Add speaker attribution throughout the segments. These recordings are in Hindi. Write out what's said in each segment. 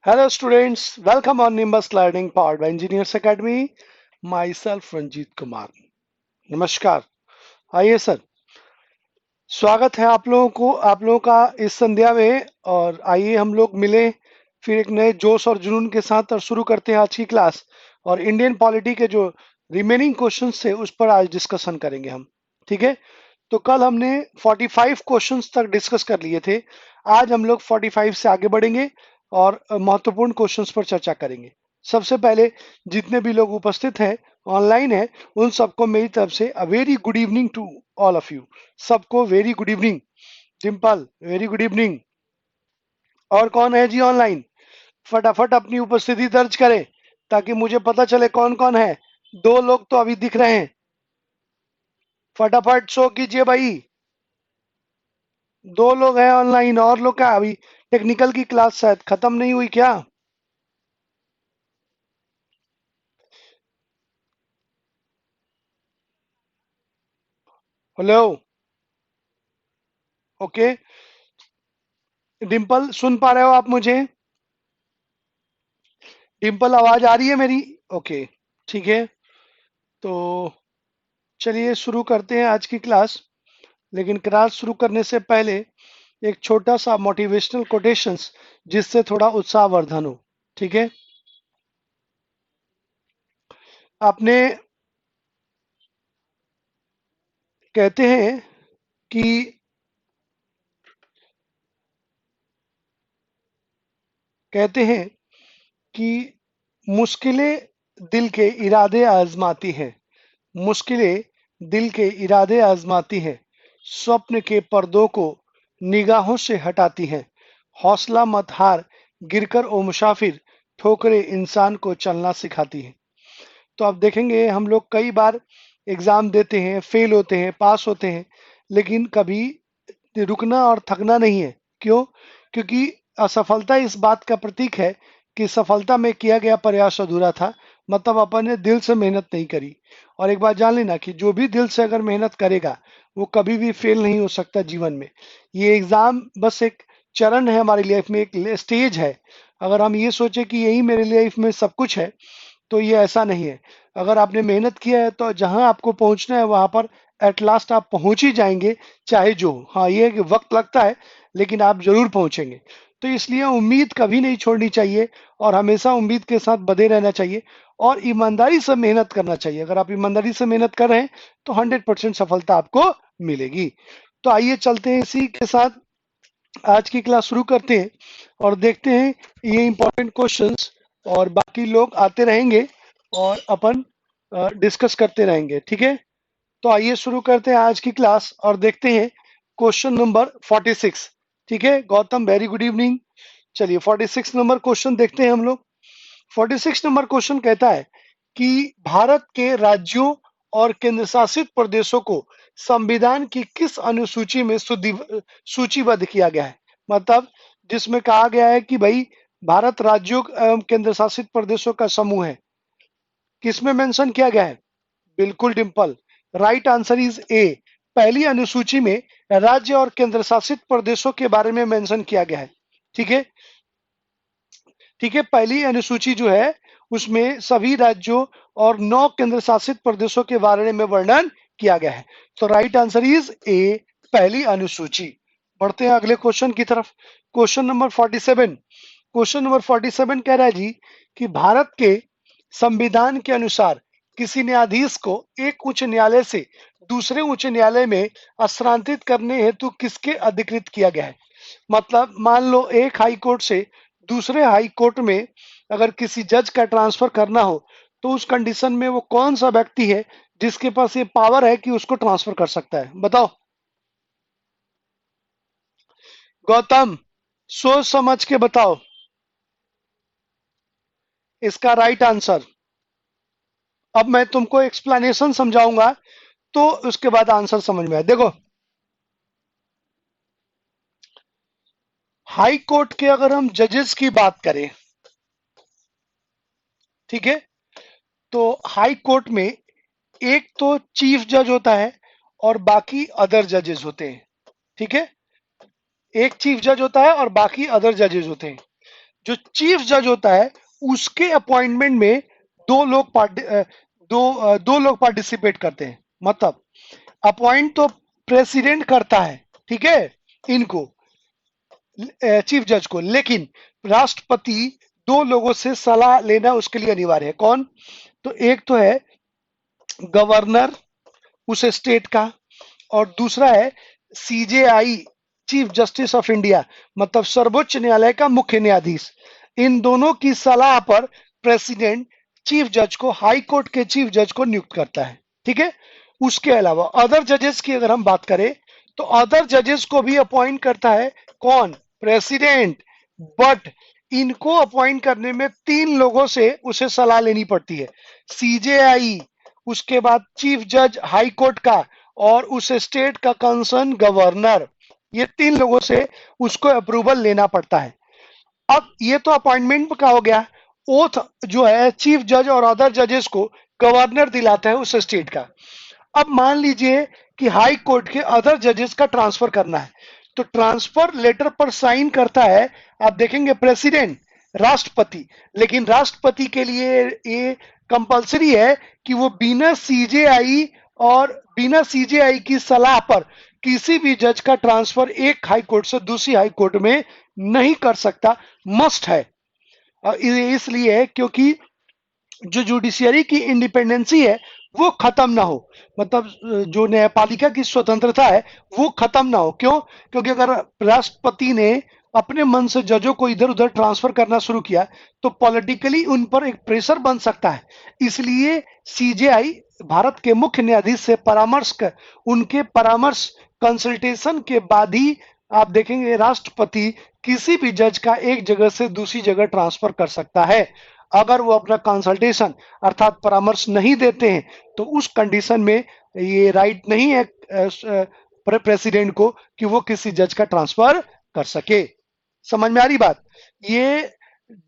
Speaker 1: Hello students, welcome on Nimbus Learning powered by Engineers Academy. Myself Ranjit Kumar. नमस्कार। आइए सर, स्वागत है आप लोगों का इस संध्या में। और आइए हम लोग मिले फिर एक नए जोश और जुनून के साथ और शुरू करते हैं आज की क्लास। और इंडियन पॉलिटी के जो रिमेनिंग क्वेश्चंस थे उस पर आज डिस्कशन करेंगे हम। ठीक है, तो कल हमने 45 क्वेश्चंस तक डिस्कस कर लिए थे। आज हम लोग 45 से आगे बढ़ेंगे और महत्वपूर्ण क्वेश्चंस पर चर्चा करेंगे। सबसे पहले जितने भी लोग उपस्थित हैं, ऑनलाइन है, उन सबको मेरी तरफ से a very good evening to all of you. सबको very good evening. Dimple very good evening. और कौन है जी ऑनलाइन? फटाफट अपनी उपस्थिति दर्ज करें ताकि मुझे पता चले कौन कौन है। दो लोग तो अभी दिख रहे हैं, फटाफट शो कीजिए भाई। दो लोग हैं ऑनलाइन, और लोग क्या अभी टेक्निकल की क्लास शायद खत्म नहीं हुई क्या? हेलो। ओके, डिम्पल सुन पा रहे हो आप मुझे? डिम्पल आवाज आ रही है मेरी? ओके, ठीक है। तो चलिए शुरू करते हैं आज की क्लास। लेकिन क्लास शुरू करने से पहले एक छोटा सा मोटिवेशनल कोटेशंस जिससे थोड़ा उत्साहवर्धन हो। ठीक है, आपने कहते हैं कि कहते हैं कि मुश्किलें दिल के इरादे आजमाती हैं। मुश्किलें दिल के इरादे आजमाती हैं, स्वप्न के पर्दों को निगाहों से हटाती हैं। हौसला मत हार, गिरकर ओ मुसाफिर, ठोकरें इंसान को चलना सिखाती हैं। तो आप देखेंगे हम लोग कई बार एग्जाम देते हैं, फेल होते हैं, पास होते हैं, लेकिन कभी रुकना और थकना नहीं है। क्यों? क्योंकि असफलता इस बात का प्रतीक है कि सफलता में किया गया प्रयास अधूरा था, मतलब अपन ने दिल से मेहनत नहीं करी। और एक बात जान लेना कि जो भी दिल से अगर मेहनत करेगा वो कभी भी फेल नहीं हो सकता जीवन में। ये एग्जाम बस एक चरण है हमारी लाइफ में, एक स्टेज है। अगर हम ये सोचे कि यही मेरे लाइफ में सब कुछ है, तो ये ऐसा नहीं है। अगर आपने मेहनत किया है तो जहां आपको पहुंचना है वहां पर एट लास्ट आप पहुंच ही जाएंगे, चाहे जो हो। हाँ, ये है कि वक्त लगता है लेकिन आप जरूर पहुंचेंगे। तो इसलिए उम्मीद कभी नहीं छोड़नी चाहिए और हमेशा उम्मीद के साथ बधे रहना चाहिए और ईमानदारी से मेहनत करना चाहिए। अगर आप ईमानदारी से मेहनत कर रहे हैं तो 100% सफलता आपको मिलेगी। तो आइए चलते हैं इसी के साथ, आज की क्लास शुरू करते हैं और देखते हैं ये इंपॉर्टेंट क्वेश्चंस। और बाकी लोग आते रहेंगे और अपन डिस्कस करते रहेंगे। ठीक है, तो आइए शुरू करते हैं आज की क्लास और देखते हैं क्वेश्चन नंबर 46। ठीक है गौतम, वेरी गुड इवनिंग। चलिए 46 नंबर क्वेश्चन देखते हैं हम लोग। 46 नंबर क्वेश्चन कहता है कि भारत के राज्यों और केंद्र शासित प्रदेशों को संविधान की किस अनुसूची में सूचीबद्ध किया गया है? मतलब जिसमें कहा गया है कि भाई भारत राज्यों एवं केंद्र शासित प्रदेशों का समूह है, किसमें मेंशन किया गया है? बिल्कुल Dimple, right answer is a. पहली अनुसूची में राज्य और केंद्र शासित प्रदेशों के बारे में मेंशन किया गया है। ठीक है, ठीक है, पहली अनुसूची जो है उसमें सभी राज्यों और 9 केंद्र शासित प्रदेशों के बारे में वर्णन किया गया है। तो राइट आंसर इज ए, पहली अनुसूची। बढ़ते हैं अगले क्वेश्चन की तरफ। Question number 47। क्वेश्चन नंबर 47 कह रहा है जी कि भारत के संविधान के अनुसार किसी न्यायाधीश को एक उच्च न्यायालय से दूसरे उच्च न्यायालय में स्थानांतरित करने हेतु किसके अधिकृत किया गया है? मतलब मान लो एक हाई कोर्ट से दूसरे हाई कोर्ट में अगर किसी जज का ट्रांसफर करना हो, तो उस कंडीशन में वो कौन सा व्यक्ति है जिसके पास ये पावर है कि उसको ट्रांसफर कर सकता है? बताओ गौतम, सोच समझ के बताओ इसका राइट आंसर। अब मैं तुमको एक्सप्लेनेशन समझाऊंगा तो उसके बाद आंसर समझ में आए। देखो, हाई कोर्ट के अगर हम जजेस की बात करें, ठीक है, तो हाई कोर्ट में एक तो चीफ जज होता है और बाकी अदर जजेस होते हैं। ठीक है, एक चीफ जज होता है और बाकी अदर जजेस होते हैं। जो चीफ जज होता है उसके अपॉइंटमेंट में दो लोग दो लोग पार्टिसिपेट करते हैं। मतलब अपॉइंट तो प्रेसिडेंट करता है, ठीक है, इनको, चीफ जज को, लेकिन राष्ट्रपति दो लोगों से सलाह लेना उसके लिए अनिवार्य है। कौन? तो एक तो है गवर्नर उस स्टेट का, और दूसरा है CJI, chief justice of India, मतलब सर्वोच्च न्यायालय का मुख्य न्यायाधीश। इन दोनों की सलाह पर प्रेसिडेंट चीफ जज को, हाई कोर्ट के चीफ जज को नियुक्त करता है, ठीक है। उसके अलावा अदर जजेस की अगर हम बात करें तो अदर जजेस को भी अपॉइंट करता है कौन? प्रेसिडेंट। बट इनको अपॉइंट करने में तीन लोगों से उसे सलाह लेनी पड़ती है। सीजेआई, उसके बाद चीफ जज हाई कोर्ट का, और उस स्टेट का कंसर्न गवर्नर, ये तीन लोगों से उसको अप्रूवल लेना पड़ता है। अब ये तो अपॉइंटमेंट का हो गया। ओथ जो है चीफ जज और अदर जजेस को गवर्नर दिलाता है उस स्टेट का। अब मान लीजिए कि हाई कोर्ट के अदर जजेस का ट्रांसफर करना है, तो ट्रांसफर लेटर पर साइन करता है, आप देखेंगे, प्रेसिडेंट, राष्ट्रपति। लेकिन राष्ट्रपति के लिए ये कंपलसरी है कि वो बिना सीजेआई और बिना सीजेआई की सलाह पर किसी भी जज का ट्रांसफर एक हाई कोर्ट से दूसरी हाई कोर्ट में नहीं कर सकता। मस्ट है। इसलिए है क्योंकि जो जुडिशियरी की इंडिपेंडेंसी है वो खत्म ना हो, मतलब जो न्यायपालिका की स्वतंत्रता है वो खत्म ना हो। क्यों? क्योंकि अगर राष्ट्रपति ने अपने मन से जजों को इधर उधर ट्रांसफर करना शुरू किया तो पॉलिटिकली उन पर एक प्रेशर बन सकता है। इसलिए सीजेआई भारत के मुख्य न्यायाधीश से परामर्श कर, उनके परामर्श कंसल्टेशन के बाद ही आप देखेंगे राष्ट्रपति किसी भी जज का एक जगह से दूसरी जगह ट्रांसफर कर सकता है। अगर वो अपना कंसल्टेशन अर्थात परामर्श नहीं देते हैं तो उस कंडीशन में ये राइट नहीं है प्रेसिडेंट को कि वो किसी जज का ट्रांसफर कर सके। समझ में आ रही बात? ये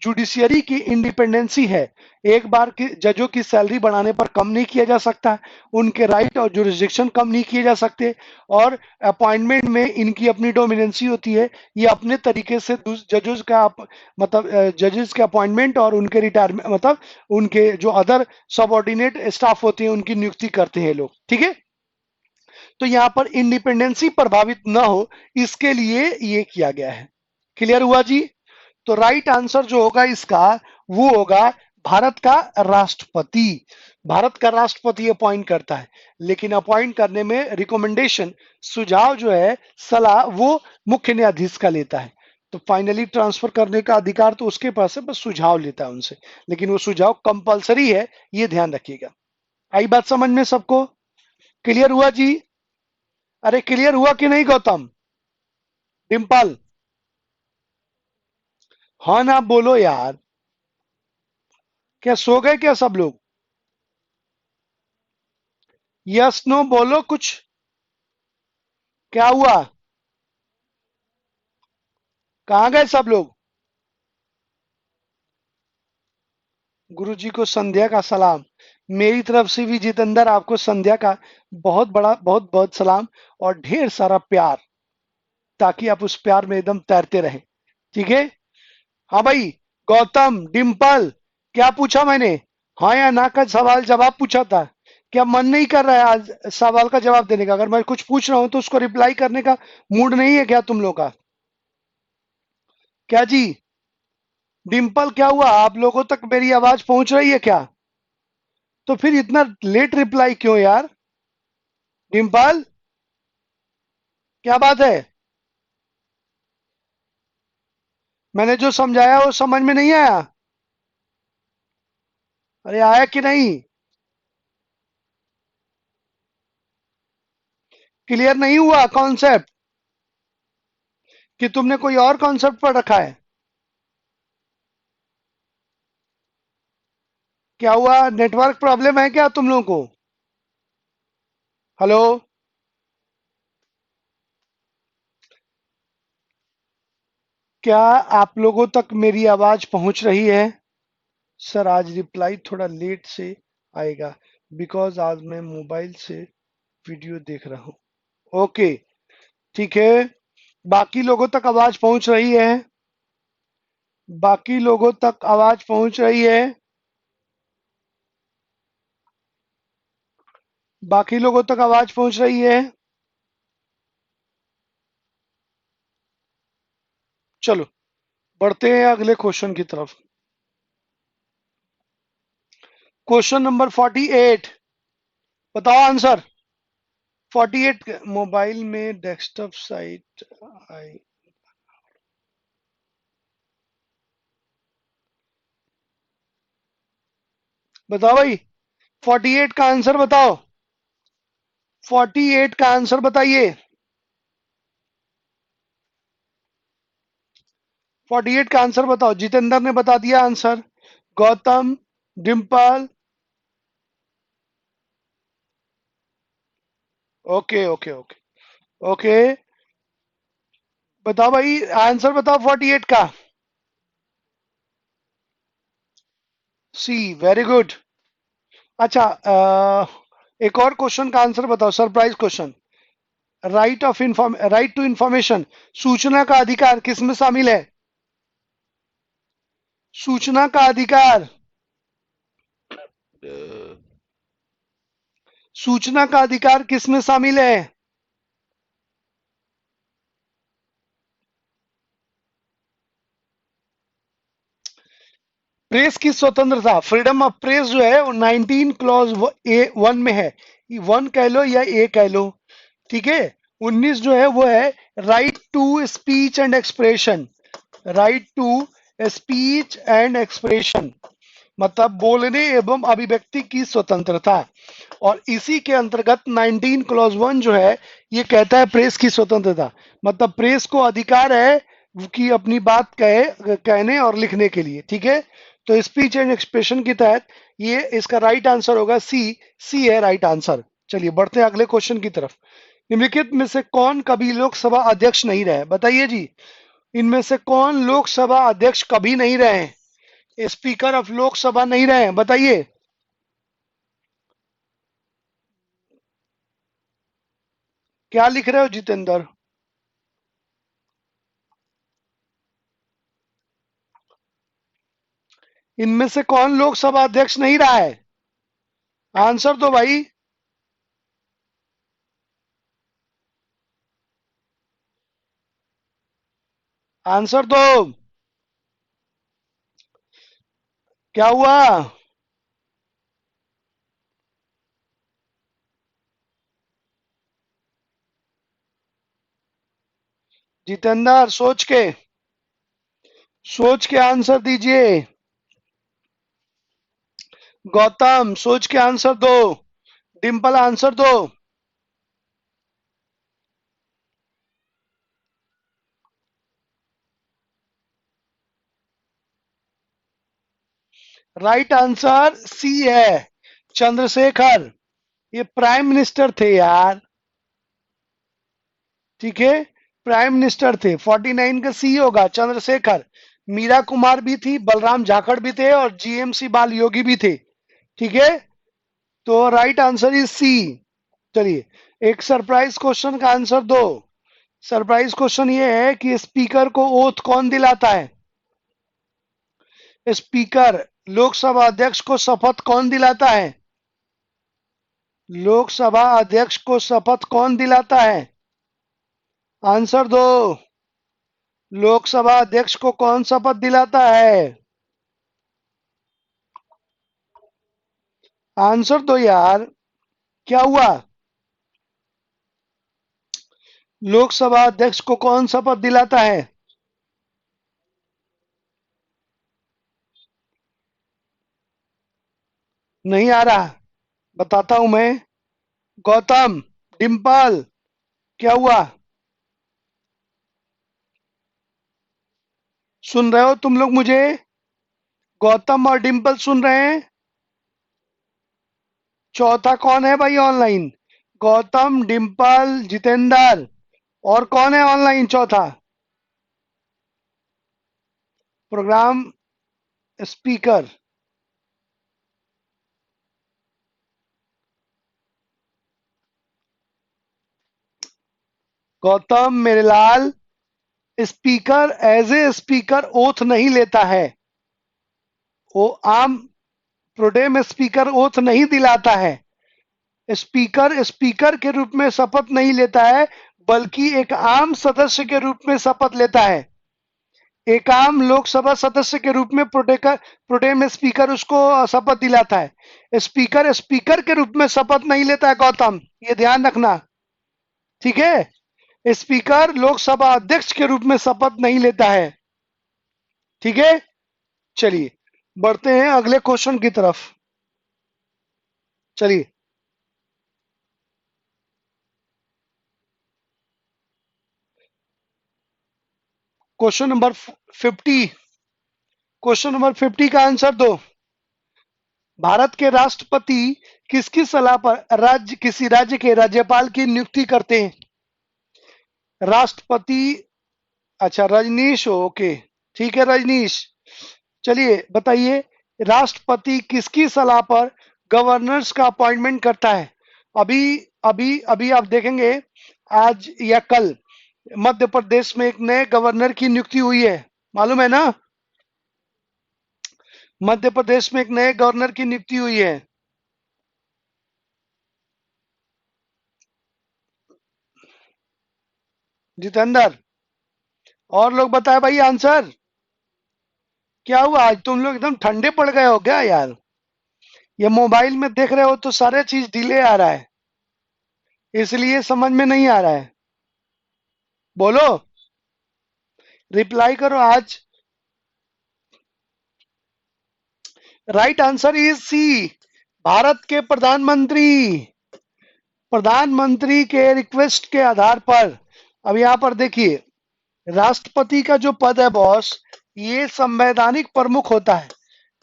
Speaker 1: जुडिशियरी की इंडिपेंडेंसी है। एक बार की जजों की सैलरी बढ़ाने पर कम नहीं किया जा सकता, उनके राइट और जुरिस्डिक्शन कम नहीं किए जा सकते, और अपॉइंटमेंट में इनकी अपनी डोमिनेंसी होती है। ये अपने तरीके से जजेस का मतलब जजेस के अपॉइंटमेंट और उनके रिटायरमेंट, मतलब उनके जो अदर सबऑर्डिनेट स्टाफ होते हैं उनकी नियुक्ति करते हैं लोग, ठीक है। तो यहाँ पर इंडिपेंडेंसी प्रभावित ना हो इसके लिए ये किया गया है। क्लियर हुआ जी? तो राइट आंसर जो होगा इसका वो होगा भारत का राष्ट्रपति। भारत का राष्ट्रपति अपॉइंट करता है, लेकिन अपॉइंट करने में रिकमेंडेशन, सुझाव जो है, सलाह, वो मुख्य न्यायाधीश का लेता है। तो फाइनली ट्रांसफर करने का अधिकार तो उसके पास है, बस सुझाव लेता है उनसे, लेकिन वो सुझाव कंपलसरी है, ये ध्यान रखिएगा। आई बात समझ में सबको? क्लियर हुआ जी? अरे क्लियर हुआ कि नहीं गौतम? डिम्पल? हाँ ना, बोलो यार। क्या सो गए क्या सब लोग? यस नो बोलो कुछ। क्या हुआ? कहाँ गए सब लोग? गुरुजी को संध्या का सलाम। मेरी तरफ से भी जितेंद्र आपको संध्या का बहुत बड़ा बहुत बहुत सलाम, और ढेर सारा प्यार, ताकि आप उस प्यार में एकदम तैरते रहें, ठीक है। हाँ भाई, गौतम, डिम्पल, क्या पूछा मैंने? हाँ या ना का सवाल जवाब पूछा था। क्या मन नहीं कर रहा है आज सवाल का जवाब देने का? अगर मैं कुछ पूछ रहा हूं तो उसको रिप्लाई करने का मूड नहीं है क्या तुम लोग का? क्या जी? डिम्पल, क्या हुआ? आप लोगों तक मेरी आवाज पहुंच रही है क्या? तो फिर इतना लेट रिप्लाई क्यों यार? डिम्पल, क्या बात है? मैंने जो समझाया वो समझ में नहीं आया? अरे आया कि नहीं? क्लियर नहीं हुआ कॉन्सेप्ट? कि तुमने कोई और कॉन्सेप्ट पर रखा है? क्या हुआ, नेटवर्क प्रॉब्लम है क्या तुम लोगों को? हेलो? क्या आप लोगों तक मेरी आवाज पहुंच रही है? सर आज रिप्लाई थोड़ा लेट से आएगा, बिकॉज आज मैं मोबाइल से वीडियो देख रहा हूँ। ओके, ठीक है। बाकी लोगों तक आवाज पहुंच रही है? बाकी लोगों तक आवाज पहुंच रही है? बाकी लोगों तक आवाज पहुंच रही है? चलो बढ़ते हैं अगले क्वेश्चन की तरफ। क्वेश्चन नंबर 48, बताओ आंसर। 48, मोबाइल में डेस्कटॉप साइट आई। बताओ भाई, 48 का आंसर बताओ। 48 का आंसर बताइए। 48 का आंसर बताओ। जितेंद्र ने बता दिया answer. Gautam, Dimple. Okay okay okay okay. बताओ भाई, आंसर बताओ 48 का। C, very good. अच्छा, एक और क्वेश्चन का आंसर बताओ, surprise question. Right to information, सूचना का अधिकार किस में शामिल है? सूचना का अधिकार, सूचना का अधिकार किस में शामिल है? प्रेस की स्वतंत्रता, फ्रीडम ऑफ प्रेस जो है वो 19 क्लॉज ए वन में है। वन कह लो या ए कह लो, ठीक है। 19 जो है वो है right to speech and expression. Right to speech and expression मतलब बोलने एवं अभिव्यक्ति की स्वतंत्रता। और इसी के अंतर्गत 19 क्लॉज 1 जो है ये कहता है प्रेस की स्वतंत्रता, मतलब प्रेस को अधिकार है कि अपनी बात कहने और लिखने के लिए, ठीक है। तो स्पीच एंड एक्सप्रेशन के तहत ये इसका राइट आंसर होगा सी। सी है राइट आंसर। चलिए बढ़ते हैं अगले क्वेश्चन की तरफ। निम्नलिखित में से कौन कभी लोकसभा अध्यक्ष नहीं रहे? बताइए जी, इनमें से कौन लोकसभा अध्यक्ष कभी नहीं रहे? स्पीकर ऑफ लोकसभा नहीं रहे हैं, बताइए। क्या लिख रहे हो जितेंद्र? इनमें से कौन लोकसभा अध्यक्ष नहीं रहा है? आंसर दो भाई। आंसर दो। क्या हुआ? जितेंद्र, सोच के आंसर दीजिए। गौतम, सोच के आंसर दो। डिंपल, आंसर दो। राइट आंसर सी है, चंद्रशेखर। ये प्राइम मिनिस्टर थे यार, ठीक है। प्राइम मिनिस्टर थे। 49 का सी होगा चंद्रशेखर। मीरा कुमार भी थी, बलराम जाखड़ भी थे और जीएमसी बाल योगी भी थे, ठीक है। तो राइट आंसर इज सी। चलिए, एक सरप्राइज क्वेश्चन का आंसर दो। सरप्राइज क्वेश्चन ये है कि स्पीकर को ओथ कौन दिलाता है? स्पीकर, लोकसभा अध्यक्ष को शपथ कौन दिलाता है? लोकसभा अध्यक्ष को शपथ कौन दिलाता है? आंसर दो। लोकसभा अध्यक्ष को कौन शपथ दिलाता है? आंसर दो यार। क्या हुआ? लोकसभा अध्यक्ष को कौन शपथ दिलाता है? नहीं आ रहा, बताता हूं मैं। गौतम, डिंपल, क्या हुआ? सुन रहे हो तुम लोग मुझे? गौतम और डिंपल सुन रहे हैं? चौथा कौन है भाई ऑनलाइन? गौतम, डिंपल, जितेंद्र, और कौन है ऑनलाइन चौथा? Programme speaker. गौतम मेरे लाल, speaker as a speaker oath नहीं लेता है, वो आम प्रोटेम स्पीकर ओथ नहीं दिलाता है। स्पीकर स्पीकर के रूप में शपथ नहीं लेता है, बल्कि एक आम सदस्य के रूप में शपथ लेता है। एक आम लोकसभा सदस्य के रूप में प्रोटेम स्पीकर उसको शपथ दिलाता है। स्पीकर स्पीकर के रूप में शपथ नहीं लेता है गौतम, ये ध्यान रखना, ठीक है। स्पीकर लोकसभा अध्यक्ष के रूप में शपथ नहीं लेता है, ठीक है। चलिए बढ़ते हैं अगले क्वेश्चन की तरफ। चलिए क्वेश्चन नंबर 50, क्वेश्चन नंबर 50 का आंसर दो। भारत के राष्ट्रपति किसकी सलाह पर किसी राज्य के राज्यपाल की नियुक्ति करते हैं? राष्ट्रपति, अच्छा रजनीश, ओके ठीक है रजनीश। चलिए बताइए, राष्ट्रपति किसकी सलाह पर गवर्नर्स का अपॉइंटमेंट करता है? अभी अभी अभी आप देखेंगे आज या कल मध्य प्रदेश में एक नए गवर्नर की नियुक्ति हुई है, मालूम है ना? मध्य प्रदेश में एक नए गवर्नर की नियुक्ति हुई है। जितेंद्र, और लोग बताए भाई आंसर। क्या हुआ, आज तुम लोग एकदम ठंडे पड़ गए हो क्या यार? ये मोबाइल में देख रहे हो तो सारे चीज डिले आ रहा है, इसलिए समझ में नहीं आ रहा है। बोलो, रिप्लाई करो आज। Right answer is C, Bharat के प्रधानमंत्री। प्रधानमंत्री के रिक्वेस्ट के आधार पर, अब यहां पर देखिए, राष्ट्रपति का जो पद है बॉस, ये संवैधानिक प्रमुख होता है,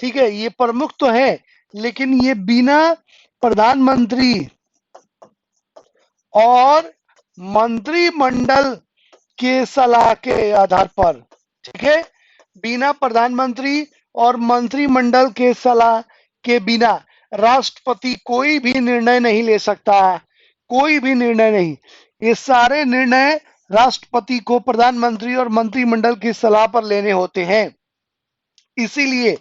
Speaker 1: ठीक है। ये प्रमुख तो है, लेकिन ये बिना प्रधानमंत्री और मंत्रिमंडल के सलाह के आधार पर, ठीक है, बिना प्रधानमंत्री और मंत्रिमंडल के सलाह के बिना राष्ट्रपति कोई भी निर्णय नहीं ले सकता, कोई भी निर्णय नहीं। ये सारे निर्णय राष्ट्रपति को प्रधानमंत्री और मंत्रिमंडल की सलाह पर लेने होते हैं। इसीलिए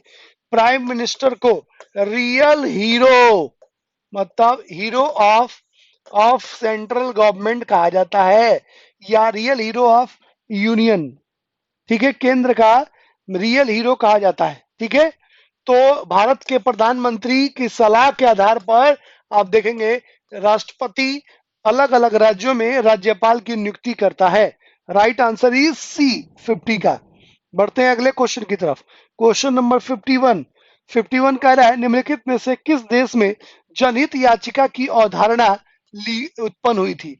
Speaker 1: प्राइम मिनिस्टर को रियल हीरो, मतलब हीरो ऑफ सेंट्रल गवर्नमेंट कहा जाता है, या रियल हीरो ऑफ यूनियन, ठीक है, केंद्र का रियल हीरो कहा जाता है, ठीक है। तो भारत के प्रधानमंत्री की सलाह के आधार पर आप देखेंगे राष्ट्रपति अलग अलग राज्यों में राज्यपाल की नियुक्ति करता है। राइट आंसर इज सी 50 का। बढ़ते हैं अगले क्वेश्चन की तरफ। क्वेश्चन नंबर 51, 51 कह रहा है निम्नलिखित में से किस देश में जनहित याचिका की अवधारणा उत्पन्न हुई थी?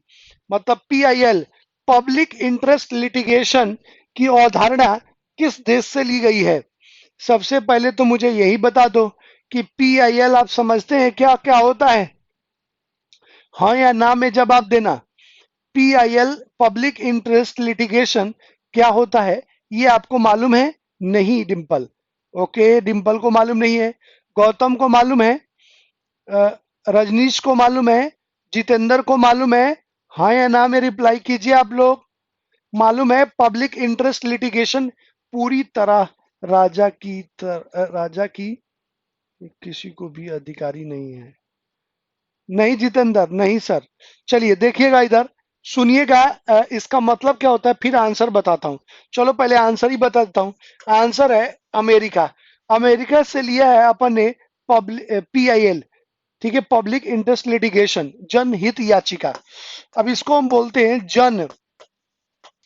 Speaker 1: मतलब पीआईएल, पब्लिक इंटरेस्ट लिटिगेशन की अवधारणा किस देश से ली गई है? सबसे पहले तो मुझे यही बता दो कि पीआईएल आप समझते हैं क्या क्या होता है? हाँ या ना में जवाब देना। पीआईएल, पब्लिक इंटरेस्ट लिटिगेशन, क्या होता है ये आपको मालूम है? नहीं डिंपल, ओके डिंपल को मालूम नहीं है, गौतम को मालूम है, रजनीश को मालूम है, जितेंद्र को मालूम है, हाँ या ना में रिप्लाई कीजिए आप लोग। मालूम है पब्लिक इंटरेस्ट लिटिगेशन पूरी तरह राजा की किसी को भी अधिकारी नहीं है। नहीं जितेंद्र, नहीं सर। चलिए देखिएगा इधर, सुनिएगा, इसका मतलब क्या होता है फिर आंसर बताता हूं। चलो पहले आंसर ही बता देता हूं। आंसर है अमेरिका। अमेरिका से लिया है अपन ने पीआईएल, ठीक है, पब्लिक इंटरेस्ट लिटिगेशन, जनहित याचिका। अब इसको हम बोलते हैं जन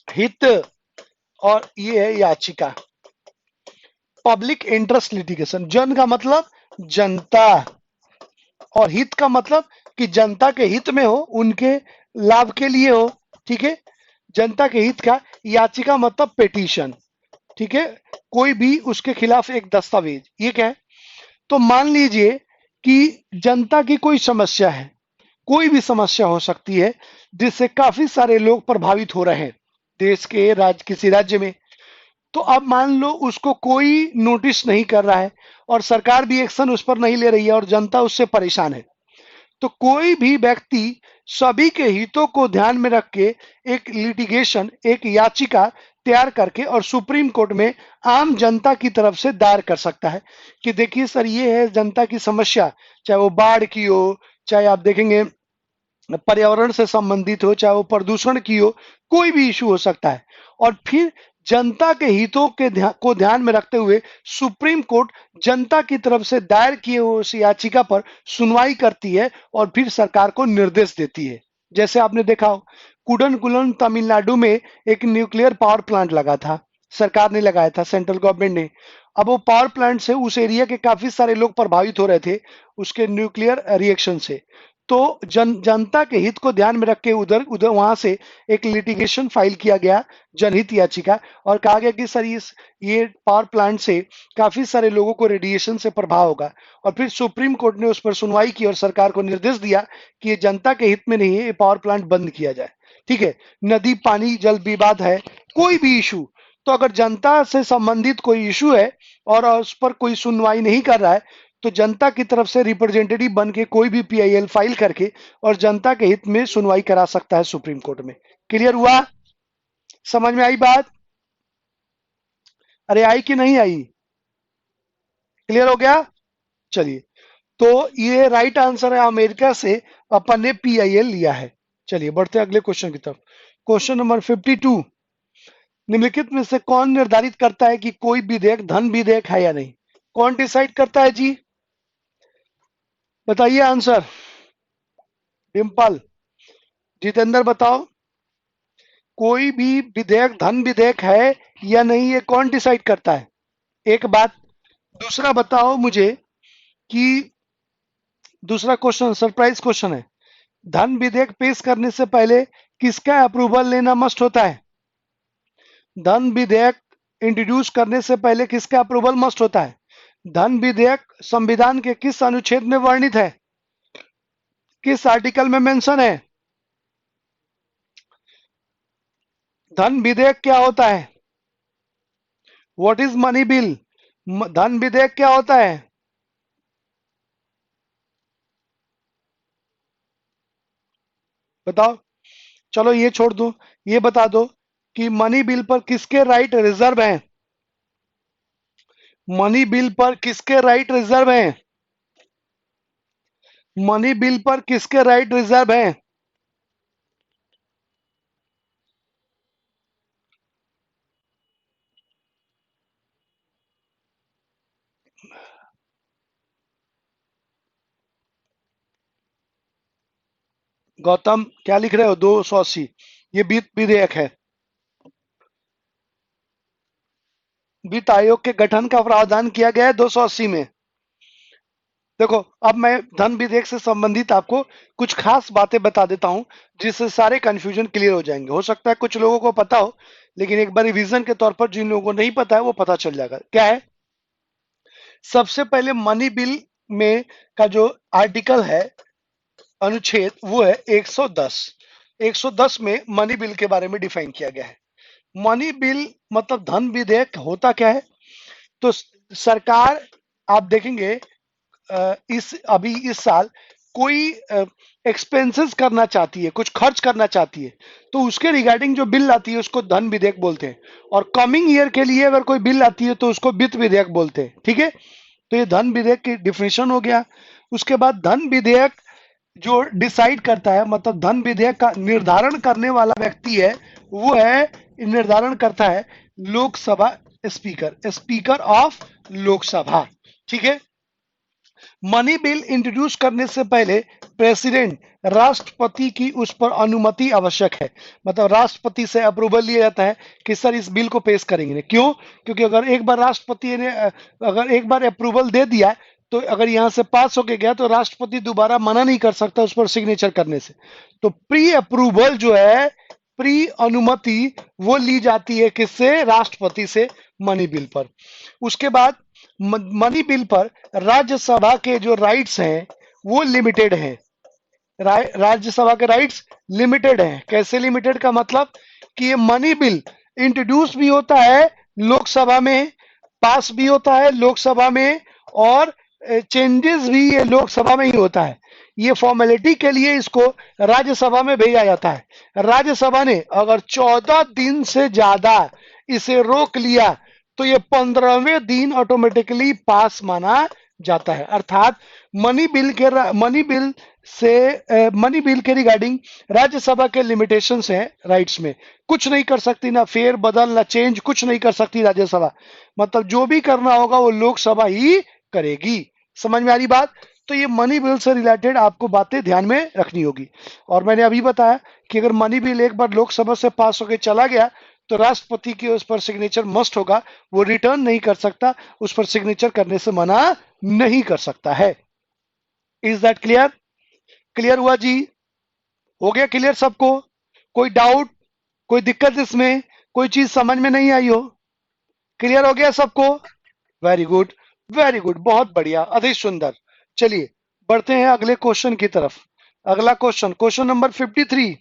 Speaker 1: हित, और ये है याचिका, पब्लिक इंटरेस्ट लिटिगेशन। जन का मतलब जनता, और हित का मतलब कि जनता के हित में हो, उनके लाभ के लिए हो, ठीक है, जनता के हित का। याचिका मतलब पेटिशन, ठीक है, कोई भी उसके खिलाफ एक दस्तावेज, ये क्या है? तो मान लीजिए कि जनता की कोई समस्या है, कोई भी समस्या हो सकती है जिससे काफी सारे लोग प्रभावित हो रहे हैं देश के किसी राज्य में। तो अब मान लो उसको कोई नोटिस नहीं कर रहा है और सरकार भी एक्शन उस पर नहीं ले रही है और जनता उससे परेशान है। तो कोई भी व्यक्ति सभी के हितों को ध्यान में रख के एक लिटिगेशन, एक याचिका तैयार करके और सुप्रीम कोर्ट में आम जनता की तरफ से दायर कर सकता है कि देखिए सर, ये है जनता की समस्या, चाहे वो बाढ़ की हो, चाहे आप देखेंगे पर्यावरण से संबंधित हो, चाहे वो प्रदूषण की हो, कोई भी इशू हो सकता है। और फिर जनता के हितों के को ध्यान में रखते हुए सुप्रीम कोर्ट जनता की तरफ से दायर किए हुए उस याचिका पर सुनवाई करती है और फिर सरकार को निर्देश देती है। जैसे आपने देखा हो, कुडनकुलम तमिलनाडु में एक न्यूक्लियर पावर प्लांट लगा था, सरकार ने लगाया था, सेंट्रल गवर्नमेंट ने। अब वो पावर प्लांट से उस एरिया के काफी सारे लोग प्रभावित हो रहे थे उसके न्यूक्लियर रिएक्शन से। तो जनता के हित को ध्यान में रख के उधर उधर वहां से एक लिटिगेशन फाइल किया गया, जनहित याचिका, और कहा गया कि सर ये पावर प्लांट से काफी सारे लोगों को रेडिएशन से प्रभाव होगा। और फिर सुप्रीम कोर्ट ने उस पर सुनवाई की और सरकार को निर्देश दिया कि ये जनता के हित में नहीं है, ये पावर प्लांट बंद किया जाए। ठीक है, नदी पानी जल विवाद है, कोई भी इशू, तो अगर जनता से संबंधित कोई इशू है और उस पर कोई सुनवाई नहीं कर रहा है, तो जनता की तरफ से रिप्रेजेंटेटिव बन के कोई भी पीआईएल फाइल करके और जनता के हित में सुनवाई करा सकता है सुप्रीम कोर्ट में। क्लियर हुआ? समझ में आई बात? अरे आई कि नहीं आई? क्लियर हो गया? चलिए, तो ये राइट आंसर है, अमेरिका से अपन ने पीआईएल लिया है। चलिए बढ़ते हैं अगले क्वेश्चन की तरफ। क्वेश्चन नंबर 52, निम्नलिखित में से कौन निर्धारित करता है कि कोई विधेयक धन विधेयक है या नहीं? कौन डिसाइड करता है जी? बताइए आंसर। डिम्पल, जितेंद्र बताओ, कोई भी विधेयक धन विधेयक है या नहीं, ये कौन डिसाइड करता है? एक बात। दूसरा बताओ मुझे कि दूसरा क्वेश्चन सरप्राइज क्वेश्चन है, धन विधेयक पेश करने से पहले किसका अप्रूवल लेना मस्ट होता है? धन विधेयक इंट्रोड्यूस करने से पहले किसका अप्रूवल मस्ट होता है? धन विधेयक संविधान के किस अनुच्छेद में वर्णित है? किस आर्टिकल में मेंशन है? धन विधेयक क्या होता है? What is money bill? धन विधेयक क्या होता है? बताओ। चलो ये छोड़ दो, ये बता दो कि मनी बिल पर किसके राइट रिजर्व हैं? मनी बिल पर किसके राइट रिजर्व हैं? मनी बिल पर किसके राइट रिजर्व हैं? गौतम क्या लिख रहे हो? 280, ये वित्त विधेयक है। वित्त आयोग के गठन का प्रावधान किया गया है 280 में। देखो, अब मैं धन विधेयक से संबंधित आपको कुछ खास बातें बता देता हूं जिससे सारे कंफ्यूजन क्लियर हो जाएंगे। हो सकता है कुछ लोगों को पता हो, लेकिन एक बार रिवीजन के तौर पर जिन लोगों को नहीं पता है वो पता चल जाएगा। क्या है? सबसे पहले मनी बिल में का जो आर्टिकल है, अनुच्छेद, वो है 110। 110 में मनी बिल के बारे में डिफाइन किया गया है। मनी बिल मतलब धन विधेयक होता क्या है? तो सरकार, आप देखेंगे इस साल कोई एक्सपेंसेस करना चाहती है, कुछ खर्च करना चाहती है, तो उसके रिगार्डिंग जो बिल आती है उसको धन विधेयक बोलते हैं। और कमिंग ईयर के लिए अगर कोई बिल आती है तो उसको वित्त विधेयक बोलते हैं। ठीक है, तो ये धन विधेयक की डिफिनेशन हो गया। उसके बाद धन विधेयक जो डिसाइड करता है, मतलब धन विधेयक का निर्धारण करने वाला व्यक्ति है, वो है, निर्धारण करता है Lok Sabha speaker, speaker of Lok Sabha. ठीक है, मनी बिल इंट्रोड्यूस करने से पहले प्रेसिडेंट, राष्ट्रपति की उस पर अनुमति आवश्यक है। मतलब राष्ट्रपति से अप्रूवल लिया जाता है कि सर इस बिल को पेश करेंगे। क्यों? क्योंकि अगर एक बार राष्ट्रपति ने अगर एक बार अप्रूवल दे दिया, तो अगर यहां से पास होके गया तो राष्ट्रपति दोबारा मना नहीं कर सकता उस पर सिग्नेचर करने से। तो प्री अप्रूवल जो है, प्री अनुमति, वो ली जाती है किससे? राष्ट्रपति से, मनी बिल पर। उसके बाद मनी बिल पर राज्यसभा के जो राइट्स हैं वो लिमिटेड हैं। राज्यसभा के राइट्स लिमिटेड हैं। कैसे लिमिटेड? का मतलब कि ये मनी बिल इंट्रोड्यूस भी होता है लोकसभा में, पास भी होता है लोकसभा में, और चेंजेस भी ये लोकसभा में ही होता है। ये फॉर्मेलिटी के लिए इसको राज्यसभा में भेजा जाता है। राज्यसभा ने अगर 14 दिन से ज्यादा इसे रोक लिया तो ये 15वें दिन ऑटोमेटिकली पास माना जाता है। अर्थात मनी बिल के रिगार्डिंग राज्यसभा के लिमिटेशंस हैं राइट्स में। कुछ नहीं कर सकती, ना फेर बदल ना चेंज, कुछ नहीं कर सकती राज्यसभा। मतलब जो भी करना होगा वो लोकसभा ही करेगी। समझ में आ रही बात? तो ये मनी बिल से रिलेटेड आपको बातें ध्यान में रखनी होगी। और मैंने अभी बताया कि अगर मनी बिल एक बार लोकसभा से पास होकर चला गया तो राष्ट्रपति की उस पर सिग्नेचर मस्ट होगा, वो रिटर्न नहीं कर सकता, उस पर सिग्नेचर करने से मना नहीं कर सकता है। Is that clear? क्लियर हुआ जी? हो गया क्लियर सबको? कोई डाउट, कोई दिक्कत इसमें, कोई चीज समझ में नहीं आई हो? क्लियर हो गया सबको? वेरी गुड, वेरी गुड, बहुत बढ़िया, अति सुंदर। चलिए बढ़ते हैं अगले क्वेश्चन की तरफ। अगला question, question number 53।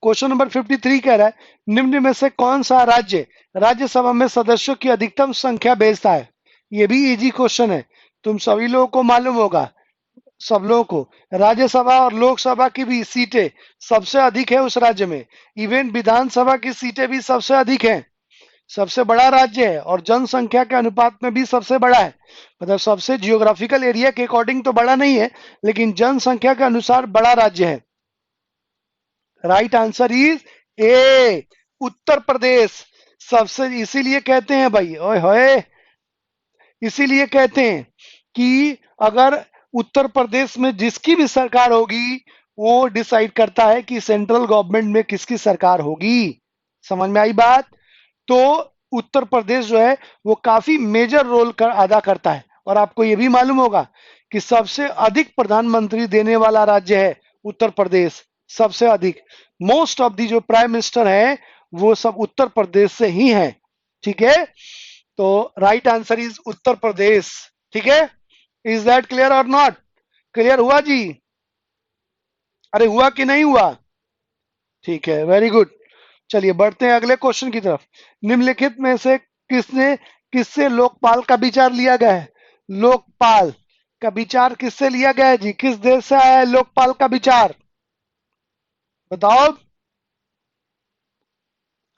Speaker 1: Question number 53 कह रहा है निम्न में से कौन सा राज्य राज्यसभा में सदस्यों की अधिकतम संख्या भेजता है? ये भी इजी क्वेश्चन है, तुम सभी लोगों को मालूम होगा। सब लोगों को राज्यसभा और लोकसभा की भी सीटें सबसे अधिक है उस राज्य में। इवन विधानसभा की सीटें भी सबसे अधिक हैं। सबसे बड़ा राज्य है और जनसंख्या के अनुपात में भी सबसे बड़ा है। मतलब सबसे जियोग्राफिकल एरिया के अकॉर्डिंग तो बड़ा नहीं है, लेकिन जनसंख्या के अनुसार बड़ा राज्य है। Right answer is a, Uttar Pradesh. सबसे, इसीलिए कहते हैं भाई, ओए होए, इसीलिए कहते हैं कि अगर उत्तर प्रदेश में जिसकी भी सरकार होगी वो डिसाइड करता है कि सेंट्रल गवर्नमेंट में किसकी सरकार होगी। समझ में आई बात? तो उत्तर प्रदेश जो है वो काफी मेजर रोल अदा करता है। और आपको ये भी मालूम होगा कि सबसे अधिक प्रधानमंत्री देने वाला राज्य है उत्तर प्रदेश। सबसे अधिक, मोस्ट ऑफ दी जो प्राइम मिनिस्टर है वो सब उत्तर प्रदेश से ही है। ठीक है, तो right answer is Uttar Pradesh. ठीक है, इज दैट क्लियर और नॉट? क्लियर हुआ जी? अरे हुआ कि नहीं हुआ? ठीक है, वेरी गुड। चलिए बढ़ते हैं अगले क्वेश्चन की तरफ। निम्नलिखित में से किससे लोकपाल का विचार लिया गया है? लोकपाल का विचार किससे लिया गया है जी? किस देश से आया है लोकपाल का विचार? बताओ।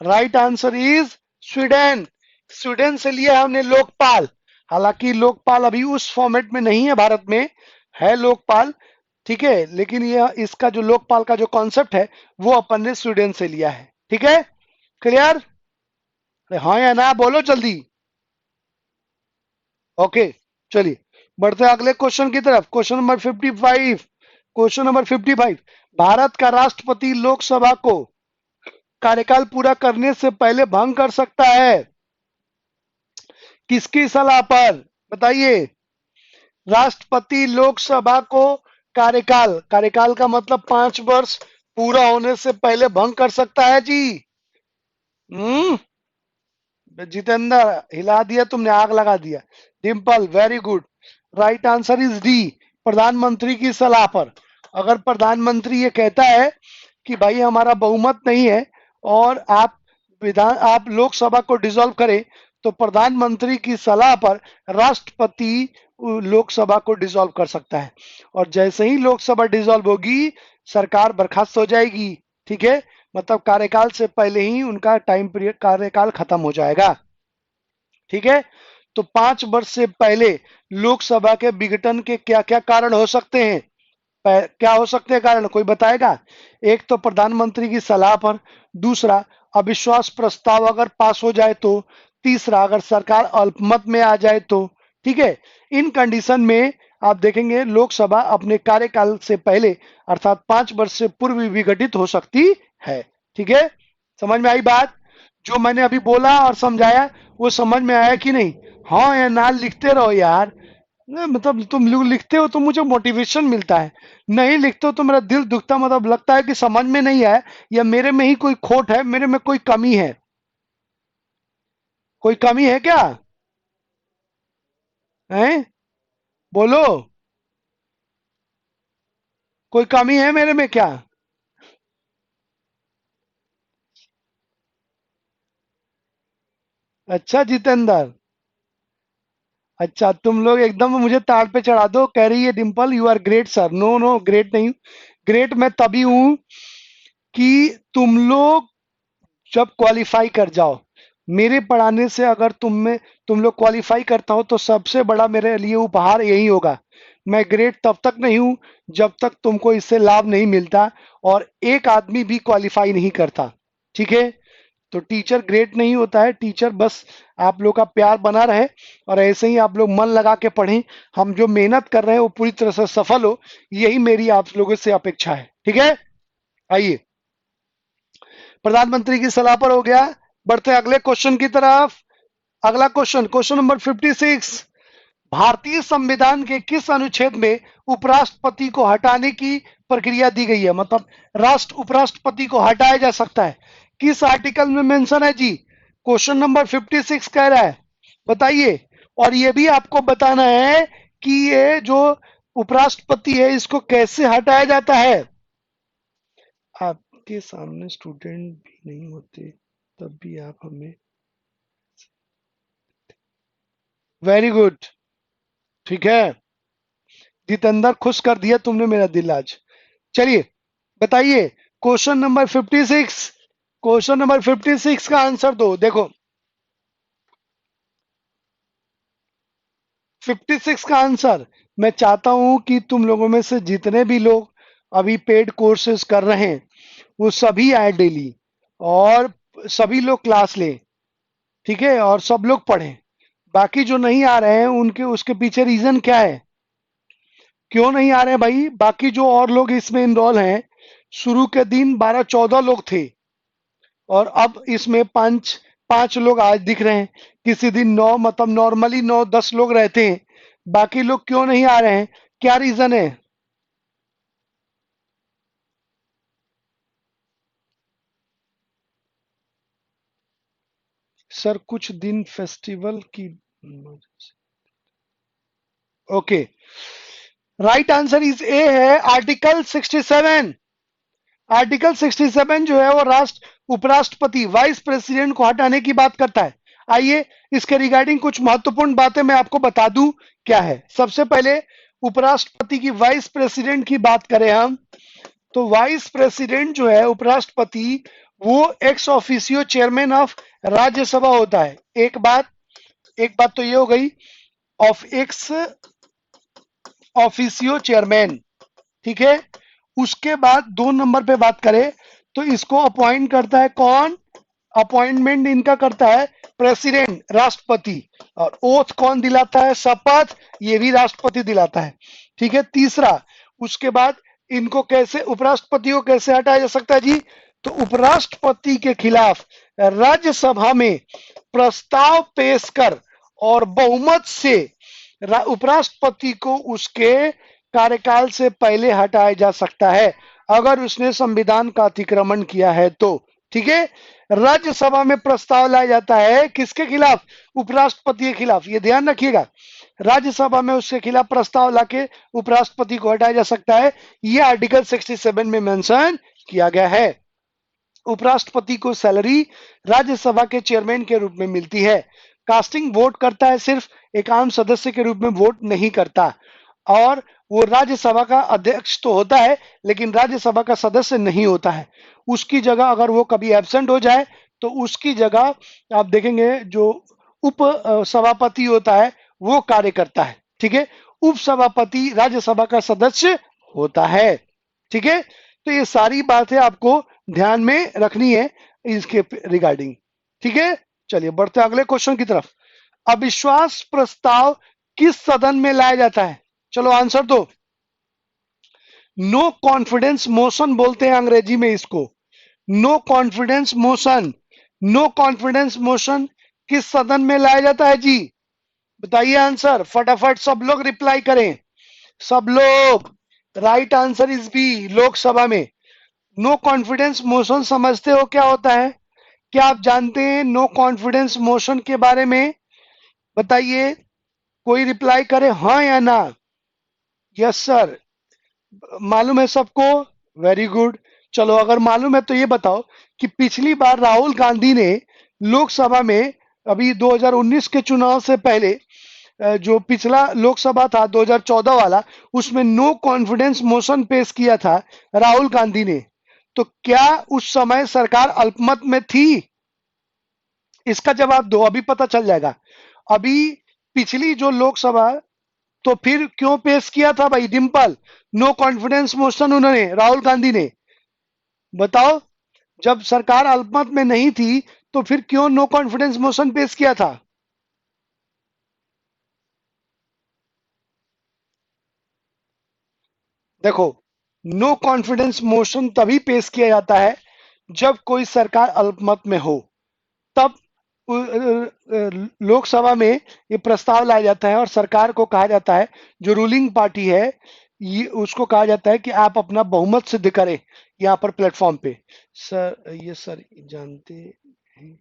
Speaker 1: Right answer is Sweden. Sweden से लिया हमने लोकपाल। हालांकि लोकपाल अभी उस फॉर्मेट में नहीं है भारत में, है लोकपाल, ठीक है, लेकिन यह इसका जो लोकपाल का जो कॉन्सेप्ट है वो अपन ने स्वीडन से लिया है। ठीक है, क्लियर? हाँ या ना बोलो जल्दी। ओके, चलिए बढ़ते हैं अगले क्वेश्चन की तरफ। Question number 55। Question number 55, Bharat का राष्ट्रपति लोकसभा को कार्यकाल पूरा करने से पहले भंग कर सकता है किसकी सलाह पर? बताइए। राष्ट्रपति लोकसभा को कार्यकाल, कार्यकाल का मतलब 5 वर्ष पूरा होने से पहले भंग कर सकता है जी। हम्म, जितेंद्र हिला दिया तुमने, आग लगा दिया। Dimple very good, right answer is D, प्रधानमंत्री की सलाह पर। अगर प्रधानमंत्री ये कहता है कि भाई हमारा बहुमत नहीं है और आप लोकसभा को डिसॉल्व करें, तो प्रधानमंत्री की सलाह पर राष्ट्रपति लोकसभा को डिसॉल्व कर सकता है। और जैसे ही लोकसभा डिसॉल्व होगी सरकार बर्खास्त हो जाएगी। ठीक है, मतलब कार्यकाल से पहले ही उनका टाइम पीरियड, कार्यकाल खत्म हो जाएगा। ठीक है, तो 5 वर्ष से पहले लोकसभा के विघटन के क्या क्या कारण हो सकते हैं? क्या हो सकते हैं कारण, कोई बताएगा? एक तो प्रधानमंत्री की सलाह पर, दूसरा अविश्वास प्रस्ताव अगर पास हो जाए तो, तीसरा अगर सरकार अल्पमत में आ जाए तो। ठीक है, इन कंडीशन में आप देखेंगे लोकसभा अपने कार्यकाल से पहले अर्थात 5 वर्ष से पूर्व विघटित हो सकती है। ठीक है, समझ में आई बात? जो मैंने अभी बोला और समझाया वो समझ में आया कि नहीं? हाँ या ना लिखते रहो यार। मतलब तुम लोग लिखते हो तो मुझे मोटिवेशन मिलता है, नहीं लिखते हो तो मेरा दिल दुखता, मतलब लगता है कि समझ में नहीं आया या मेरे में ही कोई खोट है, मेरे में कोई कमी है। कोई कमी है क्या? हैं? बोलो, कोई कमी है मेरे में क्या? अच्छा जितेंद्र, अच्छा, तुम लोग एकदम मुझे ताड़ पे चढ़ा दो। कह रही है Dimple you are great sir. No no, great नहीं। ग्रेट मैं तभी हूं कि तुम लोग जब क्वालिफाई कर जाओ मेरे पढ़ाने से, अगर तुम लोग क्वालिफाई करता हो तो सबसे बड़ा मेरे लिए उपहार यही होगा। मैं ग्रेट तब तक नहीं हूं जब तक तुमको इससे लाभ नहीं मिलता और एक आदमी भी क्वालिफाई नहीं करता। ठीक है? तो टीचर ग्रेट नहीं होता है, टीचर बस आप लोग का प्यार बना रहे और ऐसे ही आप लोग मन लगा के पढ़ें। हम जो मेहनत कर रहे हैं वो पूरी तरह से सफल हो, यही मेरी आप लोगों से अपेक्षा है। ठीक है? आइए, प्रधानमंत्री की सलाह पर हो गया। बढ़ते हैं अगले क्वेश्चन की तरफ। अगला क्वेश्चन, क्वेश्चन नंबर 56। भारतीय संविधान के किस अनुच्छेद में उपराष्ट्रपति को हटाने की प्रक्रिया दी गई है? मतलब उपराष्ट्रपति को हटाया जा सकता है, किस आर्टिकल में मेंशन है जी? क्वेश्चन नंबर 56 कह रहा है, बताइए। और ये भी आपको बताना है कि ये जो उपराष्ट्रपति है इसको कैसे हटाया जाता है। आपके सामने स्टूडेंट भी नहीं होते तब भी आप हमें। Very good. ठीक है, जितेंद्र, खुश कर दिया तुमने मेरा दिल आज। चलिए, बताइए क्वेश्चन नंबर 56। क्वेश्चन नंबर 56 का आंसर दो। देखो, 56 का आंसर मैं चाहता हूं कि तुम लोगों में से जितने भी लोग अभी पेड कोर्सेज कर रहे हैं वो सभी आए डेली और सभी लोग क्लास लें। ठीक है? और सब लोग पढ़ें। बाकी जो नहीं आ रहे हैं उनके उसके पीछे रीजन क्या है, क्यों नहीं आ रहे हैं भाई? बाकी जो और लोग इसमें इनरोल हैं, शुरू के दिन 12-14 लोग थे और अब इसमें पांच पांच लोग आज दिख रहे हैं। किसी दिन 9, मतलब नॉर्मली 9-10 लोग रहते हैं। बाकी लोग क्यों नहीं आ रहे हैं? क्या रीजन है? सर कुछ दिन फेस्टिवल की। Okay, right answer is a है, आर्टिकल 67। आर्टिकल 67 जो है वो उपराष्ट्रपति वाइस प्रेसिडेंट को हटाने की बात करता है। आइए, इसके रिगार्डिंग कुछ महत्वपूर्ण बातें मैं आपको बता दूं क्या है। सबसे पहले, उपराष्ट्रपति की वाइस प्रेसिडेंट की बात करें हम, तो वाइस प्रेसिडेंट जो है उपराष्ट्रपति, वो ex officio chairman of Rajya Sabha होता है। एक बात तो ये हो गई, ऑफ एक्स ऑफिसियो चेयरमैन। ठीक है? उसके बाद 2 नंबर पे बात करें तो इसको अपॉइंट करता है कौन? अपॉइंटमेंट इनका करता है प्रेसिडेंट, राष्ट्रपति। और ओथ कौन दिलाता है? शपथ ये भी राष्ट्रपति दिलाता है। ठीक है? तीसरा, उसके बाद इनको कैसे, उपराष्ट्रपति को कैसे हटाया जा सकता है जी? तो उपराष्ट्रपति के खिलाफ राज्यसभा में प्रस्ताव पेश कर और बहुमत से उपराष्ट्रपति को उसके कार्यकाल से पहले हटाया जा सकता है अगर उसने संविधान का अतिक्रमण किया है तो। ठीक है? राज्यसभा में प्रस्ताव लाया जाता है किसके खिलाफ? उपराष्ट्रपति के खिलाफ। ये ध्यान रखिएगा, राज्यसभा में उसके खिलाफ प्रस्ताव लाके उपराष्ट्रपति को हटाया जा सकता है। ये आर्टिकल 67 में मेंशन किया गया है। उपराष्ट्रपति को सैलरी राज्यसभा के चेयरमैन के रूप में मिलती है। कास्टिंग वोट करता है, सिर्फ एक आम सदस्य के रूप में वोट नहीं करता। और वो राज्यसभा का अध्यक्ष तो होता है लेकिन राज्यसभा का सदस्य नहीं होता है। उसकी जगह अगर वो कभी एब्सेंट हो जाए तो उसकी जगह आप देखेंगे जो उप सभापति होता है वो कार्य करता है। ठीक है? उप सभापति राज्यसभा का सदस्य होता है। ठीक है? तो ये सारी बातें आपको ध्यान में रखनी है इसके रिगार्डिंग। ठीक है? चलिए, बढ़ते अगले क्वेश्चन की तरफ। अविश्वास प्रस्ताव किस सदन में लाया जाता है? चलो आंसर दो। नो कॉन्फिडेंस मोशन बोलते हैं अंग्रेजी में इसको, no confidence motion. No confidence motion किस सदन में लाया जाता है जी? बताइए आंसर, फटाफट सब लोग रिप्लाई करें। सब लोग, right answer is B, Lok Sabha में। नो कॉन्फिडेंस मोशन समझते हो क्या होता है? क्या आप जानते हैं नो कॉन्फिडेंस मोशन के बारे में? बताइए, कोई रिप्लाई करे हाँ या ना। यस सर, मालूम है सबको? Very good. चलो, अगर मालूम है तो ये बताओ कि पिछली बार राहुल गांधी ने लोकसभा में, अभी 2019 के चुनाव से पहले जो पिछला लोकसभा था 2014 वाला, उसमें नो कॉन्फिडेंस मोशन पेश किया था राहुल गांधी ने, तो क्या उस समय सरकार अल्पमत में थी? इसका जवाब दो, अभी पता चल जाएगा। अभी पिछली जो लोकसभा, तो फिर क्यों पेश किया था भाई डिम्पल नो कॉन्फिडेंस मोशन उन्होंने, राहुल गांधी ने? बताओ। जब सरकार अल्पमत में नहीं थी तो फिर क्यों नो कॉन्फिडेंस मोशन पेश किया था? देखो, नो कॉन्फिडेंस मोशन तभी पेश किया जाता है जब कोई सरकार अल्पमत में हो, तब लोकसभा में ये प्रस्ताव लाया जाता है और सरकार को कहा जाता है, जो रूलिंग पार्टी है, ये उसको कहा जाता है कि आप अपना बहुमत सिद्ध करें यहाँ पर प्लेटफॉर्म पे। सर ये सर जानते हैं।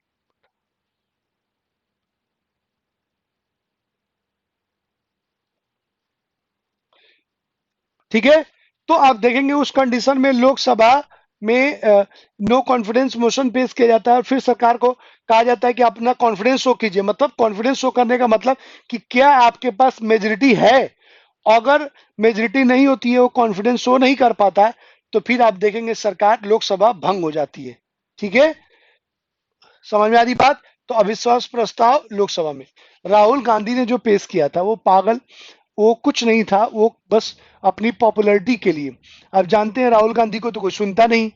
Speaker 1: ठीक है, तो आप देखेंगे उस कंडीशन में लोकसभा में नो कॉन्फिडेंस मोशन पेश किया जाता है और फिर सरकार को कहा जाता है कि अपना कॉन्फिडेंस शो कीजिए। मतलब कॉन्फिडेंस शो करने का मतलब कि क्या आपके पास मेजोरिटी है। अगर मेजोरिटी नहीं होती है, वो कॉन्फिडेंस शो नहीं कर पाता है, तो फिर आप देखेंगे सरकार लोकसभा भंग हो जाती है। ठीक है, समझ में आ रही बात? तो अविश्वास प्रस्ताव लोकसभा में राहुल गांधी ने जो पेश किया था, वो पागल, वो कुछ नहीं था, वो बस अपनी पॉपुलैरिटी के लिए। आप जानते हैं राहुल गांधी को तो कोई सुनता नहीं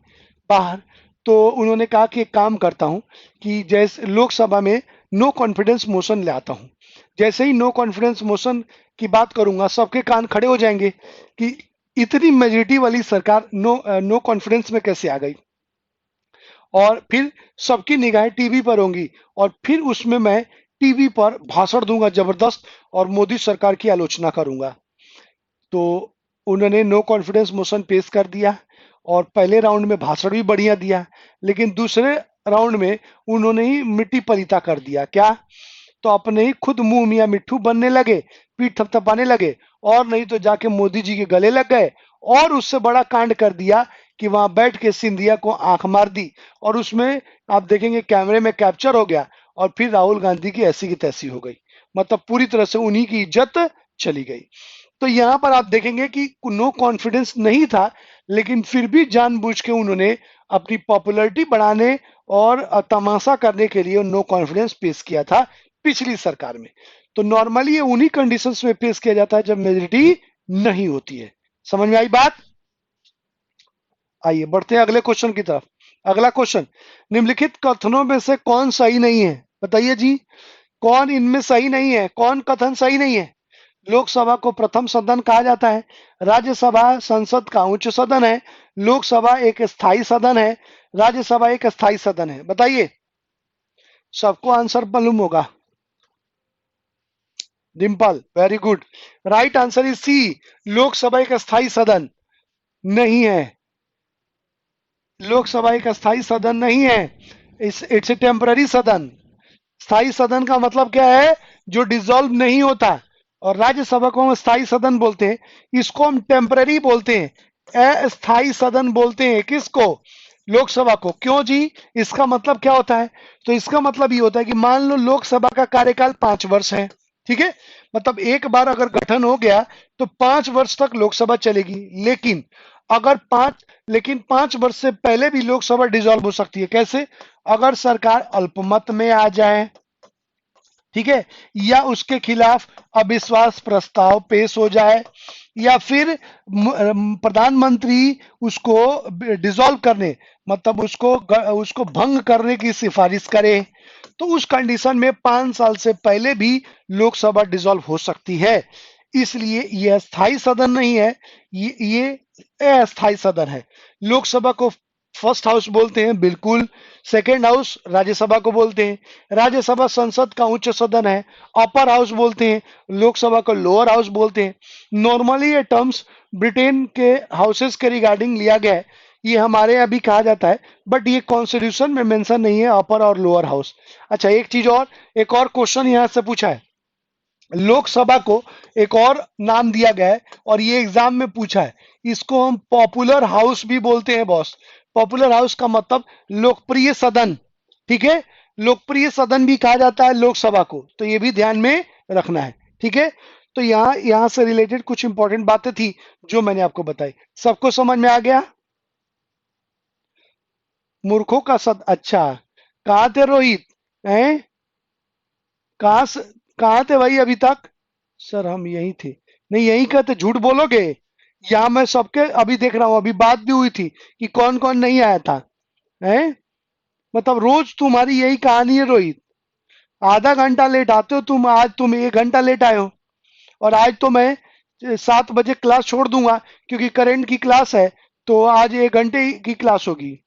Speaker 1: बाहर, तो उन्होंने कहा कि एक काम करता हूं कि जैसे लोकसभा में नो कॉन्फिडेंस मोशन ले आता हूं। जैसे ही नो कॉन्फिडेंस मोशन की बात करूंगा, सबके कान खड़े हो जाएंगे कि इतनी मेजोरिटी वाली सरकार नो कॉन्फिडेंस में कैसे आ गई। और फिर सबकी निगाहें टीवी पर होंगी और फिर उसमें मैं टीवी पर भाषण दूंगा जबरदस्त और मोदी सरकार की आलोचना करूंगा। तो उन्होंने नो कॉन्फिडेंस मोशन पेश कर दिया और पहले राउंड में भाषण भी बढ़िया दिया, लेकिन दूसरे राउंड में उन्होंने ही मिट्टी पलीता कर दिया। क्या? तो अपने ही खुद मुंह मियां मिट्ठू बनने लगे, पीठ थपथपाने लगे, और नहीं तो जाके मोदी जी के गले लग गए। और उससे बड़ा कांड कर दिया कि वहां बैठ के सिंधिया को आंख मार दी, और उसमें आप देखेंगे कैमरे में कैप्चर हो गया, और फिर राहुल गांधी की ऐसी की तैसी हो गई। मतलब पूरी तरह से उन्हीं की इज्जत चली गई। तो यहां पर आप देखेंगे कि नो कॉन्फिडेंस नहीं था, लेकिन फिर भी जानबूझ के उन्होंने अपनी पॉपुलैरिटी बढ़ाने और तमाशा करने के लिए नो कॉन्फिडेंस पेश किया था पिछली सरकार में। तो नॉर्मली ये उन्हीं कंडीशंस में पेश किया जाता है जब मेजोरिटी नहीं होती है। समझ में आई बात? आइए बढ़ते हैं अगले क्वेश्चन की तरफ। अगला क्वेश्चन, निम्नलिखित कथनों में से कौन सही नहीं है? बताइए जी, कौन इनमें सही नहीं है? कौन कथन सही नहीं है? लोकसभा को प्रथम सदन कहा जाता है, राज्यसभा संसद का उच्च सदन है, लोकसभा एक स्थायी सदन है, राज्यसभा एक स्थायी सदन है। बताइए, सबको आंसर मालूम होगा। Dimple very good, right answer is C. Lok Sabha एक स्थायी सदन नहीं है। लोकसभा एक स्थायी सदन नहीं है, इट्स ए टेम्पररी सदन। स्थायी सदन का मतलब क्या है? जो डिसॉल्व नहीं होता। और राज्यसभा को हम स्थायी सदन बोलते हैं, इसको हम टेम्पररी बोलते हैं, अस्थायी सदन बोलते हैं। किसको? लोकसभा को। क्यों जी? इसका मतलब क्या होता है? तो इसका मतलब ये होता है कि मान लो लोकसभा का कार्यकाल 5 वर्ष है, ठीक है? मतलब एक बार अगर गठन हो गया तो 5 वर्ष तक लोकसभा चलेगी। लेकिन अगर 5 वर्ष से पहले भी लोकसभा डिसॉल्व हो सकती है। कैसे? अगर सरकार अल्पमत में आ जाए, ठीक है, या उसके खिलाफ अविश्वास प्रस्ताव पेश हो जाए, या फिर प्रधानमंत्री उसको डिसॉल्व करने, मतलब उसको भंग करने की सिफारिश करे, तो उस कंडीशन में 5 साल से पहले भी लोकसभा डिसॉल्व हो सकती है। इसलिए यह स्थायी सदन नहीं है, ये अस्थायी सदन है। लोकसभा को फर्स्ट हाउस बोलते हैं, बिल्कुल। सेकेंड हाउस राज्यसभा को बोलते हैं। राज्यसभा संसद का उच्च सदन है, अपर हाउस बोलते हैं। लोकसभा को लोअर हाउस बोलते हैं। नॉर्मली ये टर्म्स ब्रिटेन के हाउसेस के रिगार्डिंग लिया गया है, ये हमारे यहाँ भी कहा जाता है, बट ये कॉन्स्टिट्यूशन में मेंशन नहीं है अपर और लोअर हाउस। अच्छा, एक चीज और, एक और क्वेश्चन यहाँ से पूछा है। लोकसभा को एक और नाम दिया गया है और ये एग्जाम में पूछा है, इसको हम पॉपुलर हाउस भी बोलते हैं बॉस। पॉपुलर हाउस का मतलब लोकप्रिय सदन, ठीक है? लोकप्रिय सदन भी कहा जाता है लोकसभा को, तो ये भी ध्यान में रखना है। ठीक है, तो यहाँ से रिलेटेड कुछ इंपॉर्टेंट बातें थी जो मैंने आपको बताई। सबको समझ में आ गया? मूर्खों का सद, अच्छा। कहाँ थे रोहित? हैं? कहाँ से, कहाँ थे भाई अभी तक? सर हम यही थे। नहीं यही कहते, झूठ बोलोगे? यहाँ मैं सबके अभी देख रहा हूँ, अभी बात भी हुई थी कि कौन कौन नहीं आया था। हैं? मतलब रोज तुम्हारी यही कहानी है रोहित। आधा घंटा लेट आते हो तुम, आज तुम 1 घंटा लेट आए हो। और आज तो मैं 7 बजे क्लास छोड़ दूंगा क्योंकि करंट की क्लास है, तो आज 1 घंटे की क्लास होगी।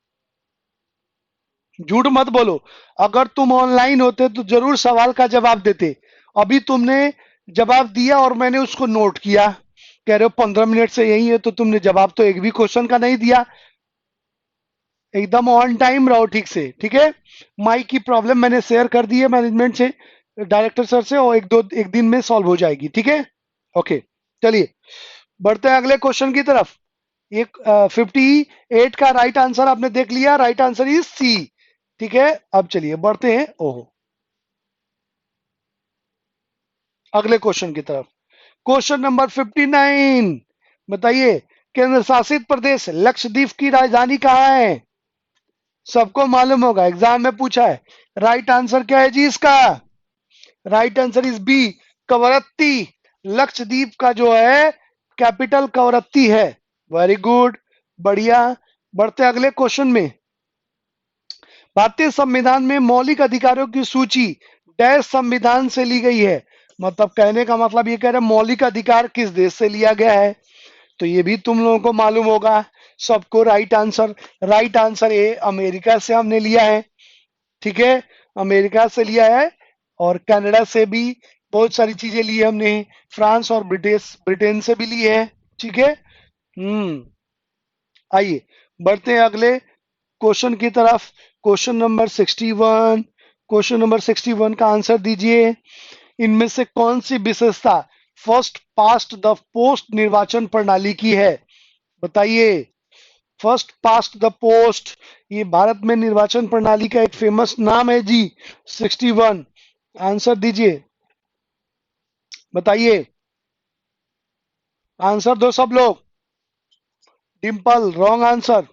Speaker 1: झूठ मत बोलो। अगर तुम ऑनलाइन होते तो जरूर सवाल का जवाब देते। अभी तुमने जवाब दिया और मैंने उसको नोट किया। कह रहे हो 15 मिनट से यही है, तो तुमने जवाब तो एक भी क्वेश्चन का नहीं दिया। एकदम ऑन टाइम रहो, ठीक से, ठीक है। माइक की प्रॉब्लम मैंने शेयर कर दी है मैनेजमेंट से, डायरेक्टर सर से, और एक दिन में सॉल्व हो जाएगी, ठीक है। ओके, चलिए बढ़ते हैं अगले क्वेश्चन की तरफ। एक 58 का राइट आंसर आपने देख लिया, राइट आंसर इज सी। ठीक है, अब चलिए बढ़ते हैं ओहो अगले क्वेश्चन की तरफ। क्वेश्चन नंबर 59, बताइए केंद्र शासित प्रदेश लक्षद्वीप की राजधानी कहाँ है? सबको मालूम होगा, एग्जाम में पूछा है। राइट आंसर क्या है जी इसका? Right answer is B, Kavaratti. Lakshadweep का जो है कैपिटल कवरत्ती है। वेरी गुड, बढ़िया। बढ़ते अगले क्वेश्चन में। भारतीय संविधान में मौलिक अधिकारों की सूची डैश संविधान से ली गई है। मतलब कहने का मतलब ये कह रहे हैं मौलिक अधिकार किस देश से लिया गया है, तो ये भी तुम लोगों को मालूम होगा सबको। Right answer, right answer A, America से हमने लिया है। ठीक है, अमेरिका से लिया है, और कनाडा से भी बहुत सारी चीजें ली है हमने। फ्रांस और ब्रिटेन से भी ली है। ठीक है। आइए बढ़ते हैं अगले क्वेश्चन की तरफ। Question number 61। क्वेश्चन नंबर 61 का आंसर दीजिए। इनमें से कौन सी विशेषता फर्स्ट पास्ट द पोस्ट निर्वाचन प्रणाली की है? बताइए। फर्स्ट पास्ट द पोस्ट, ये भारत में निर्वाचन प्रणाली का एक फेमस नाम है जी। 61, आंसर दीजिए, बताइए। आंसर दो सब लोग। Dimple wrong answer.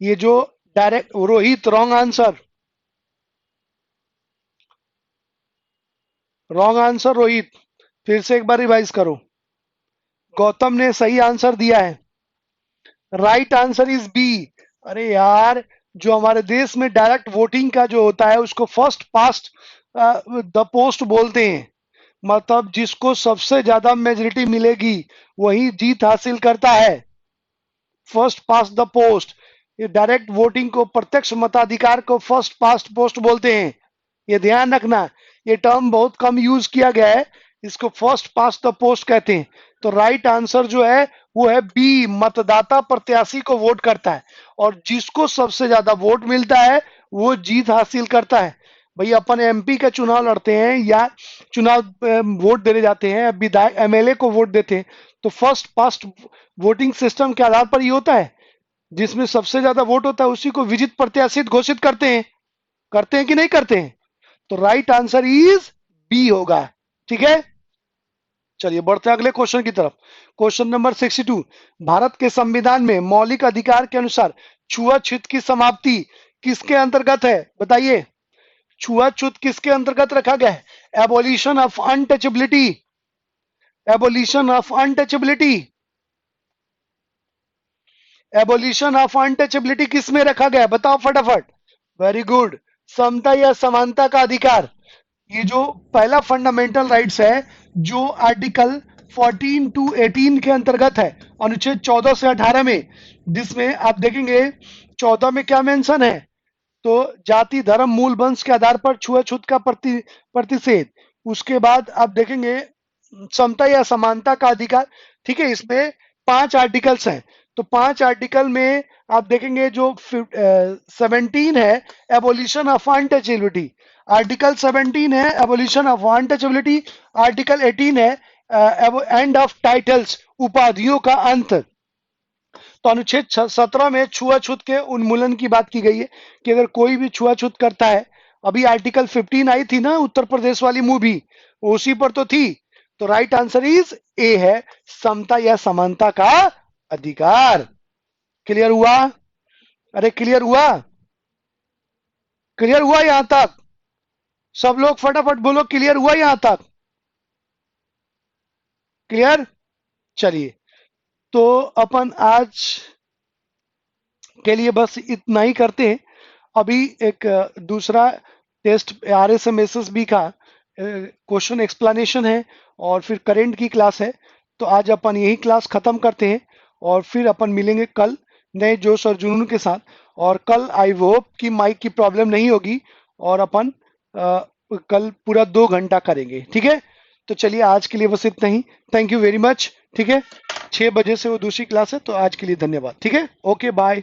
Speaker 1: ये जो direct Rohit wrong answer. Wrong answer Rohit, फिर से एक बार रिवाइज करो। गौतम ने सही आंसर दिया है। Right answer is B. अरे यार, जो हमारे देश में डायरेक्ट वोटिंग का जो होता है उसको फर्स्ट पास्ट द पोस्ट बोलते हैं। मतलब जिसको सबसे ज्यादा मेजोरिटी मिलेगी वही जीत हासिल करता है। फर्स्ट पास्ट द पोस्ट, ये डायरेक्ट वोटिंग को, प्रत्यक्ष मताधिकार को फर्स्ट पास्ट पोस्ट बोलते हैं। ये ध्यान रखना, ये टर्म बहुत कम यूज किया गया है, इसको फर्स्ट पास्ट द पोस्ट कहते हैं। तो राइट आंसर जो है वो है बी, मतदाता प्रत्याशी को वोट करता है, और जिसको सबसे ज्यादा वोट मिलता है वो जीत हासिल करता है। भाई अपन एमपी का चुनाव लड़ते हैं या चुनाव वोट देने जाते हैं, विधायक एमएलए को वोट देते हैं, तो फर्स्ट पास्ट वोटिंग सिस्टम के आधार पर ये होता है। जिसमें सबसे ज्यादा वोट होता है उसी को विजित प्रत्याशी घोषित करते हैं कि नहीं करते हैं? तो राइट आंसर इज बी होगा। ठीक है, चलिए बढ़ते हैं अगले क्वेश्चन की तरफ। क्वेश्चन नंबर 62, भारत के संविधान में मौलिक अधिकार के अनुसार छुआछूत की समाप्ति किसके अंतर्गत है? बताइए। छुआछूत किसके अंतर्गत रखा गया है? Abolition of untouchability. Abolition of untouchability, abolition of untouchability किस में रखा गया है? बताओ फटाफट। वेरी गुड, समता या समानता का अधिकार। ये जो पहला फंडामेंटल राइट्स है, जो आर्टिकल 14 टू 18 के अंतर्गत है, अनुच्छेद 14 से 18 में, जिसमें आप देखेंगे 14 में क्या मेंशन है, तो जाति धर्म मूल वंश के आधार पर छुआछूत का प्रतिषेध। उसके बाद आप देखेंगे समता या समानता का अधिकार। ठीक है, इसमें 5 आर्टिकल्स हैं, तो 5 आर्टिकल में आप देखेंगे जो 17 है, एबोलिशन ऑफ अनटचेबिलिटी। आर्टिकल 17 है एबोलिशन ऑफ अनटचेबिलिटी। आर्टिकल 18 है एंड ऑफ टाइटल्स, उपाधियों का अंत। तो अनुच्छेद 17 में छुआछूत के उन्मूलन की बात की गई है कि अगर कोई भी छुआछूत करता है अभी आर्टिकल 15 आई थी ना उत्तर प्रदेश वाली मूवी, उसी पर तो थी। तो राइट आंसर इज ए है, समता या समानता का अधिकार। क्लियर हुआ? अरे क्लियर हुआ? क्लियर हुआ यहां तक? सब लोग फटाफट बोलो, क्लियर हुआ यहां तक? क्लियर? चलिए, तो अपन आज के लिए बस इतना ही करते हैं। अभी एक दूसरा टेस्ट RSMSSB का क्वेश्चन एक्सप्लेनेशन है और फिर करेंट की क्लास है। तो आज अपन यही क्लास खत्म करते हैं और फिर अपन मिलेंगे कल नए जोश और जुनून के साथ। और कल आई होप कि माइक की प्रॉब्लम नहीं होगी और अपन कल पूरा 2 घंटा करेंगे, ठीक है? तो चलिए आज के लिए बस इतना ही। थैंक यू वेरी मच, ठीक है? 6 बजे से वो दूसरी क्लास है, तो आज के लिए धन्यवाद, ठीक है? Okay bye.